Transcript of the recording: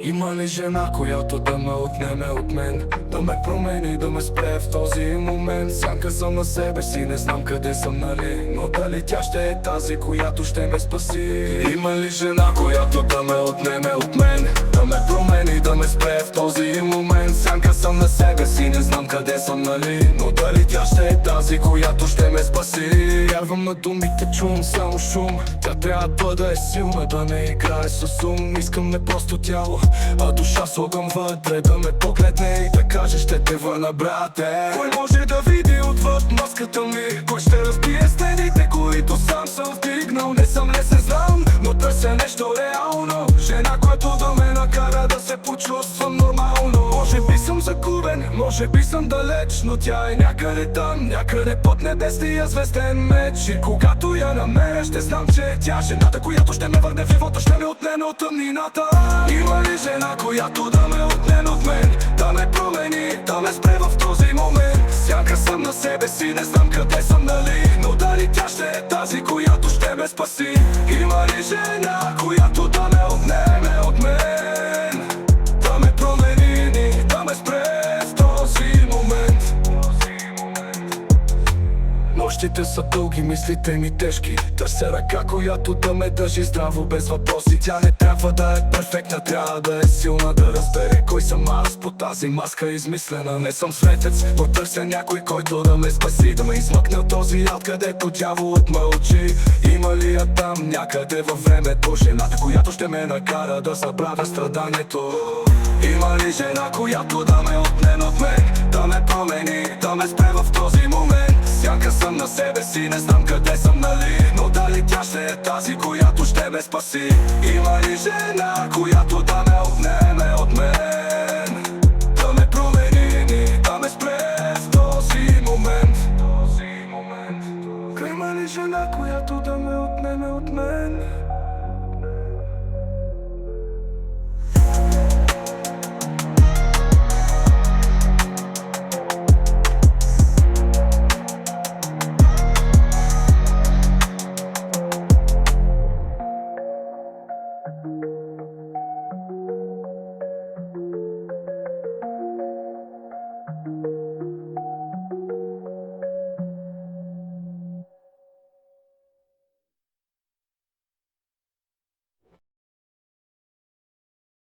Има ли жена, която да ме отнеме от мен, да ме промени, да ме спре в този момент? Сянка съм на себе си, не знам къде съм, нали, но дали тя ще е тази, която ще ме спаси? Има ли жена, която да ме отнеме от мен, да ме промени, да ме спре в този момент? Сянка съм на себе си, не знам къде съм, нали, но дали тя ще е тази, която ще ме спаси? Вярвам на думите, чувам само шум. Тя трябва да е силна, да не играе с ум. Искам не просто тяло, а душа с огън вътре, да ме погледне и да каже: ще те върна, брате. Кой може да види отвъд маската ми? Кой ще разбие стените, които сам съм вдигнал? Не съм лесен, знам, но търся нещо реално. Жена, която да ме накара да се почувствам нормално. Може би съм загубен, може би съм далеч, но тя е някъде там, някъде под небесния звезден меч. И когато я намеря, ще знам, че е тя жената, която ще ме върне в живота, ще ме отнеме от тъмнината. Има ли жена, която да ме отнеме от мен, да ме промени, да ме спре в този момент? Сянка съм на себе си, не знам къде съм, нали, но дали тя ще е тази, която ще ме спаси? Има ли жена, която да ме отнеме от мен, да ме промени, да ме спре в този момент? Нощите са дълги, мислите ми тежки. Търся ръка, която да ме държи здраво без въпроси. Тя не трябва да е перфектна, трябва да е силна, да разбере кой съм аз под тази маска измислена. Не съм светец, но търся някой, който да ме спаси, да ме измъкне от този ад, където дяволът мълчи. Има ли я там някъде във времето, жената, която ще ме накара да забравя страданието? Има ли жена, която да ме отнеме от мен, да ме промени, да ме спре в този момент? Сянка съм на себе си, не знам къде съм, нали, но дали тя ще е тази, която ще ме спаси? Има ли жена, която да ме отнеме от мен, да ме промени, да ме спре в този момент? Има ли жена, която да ме отнеме от мен?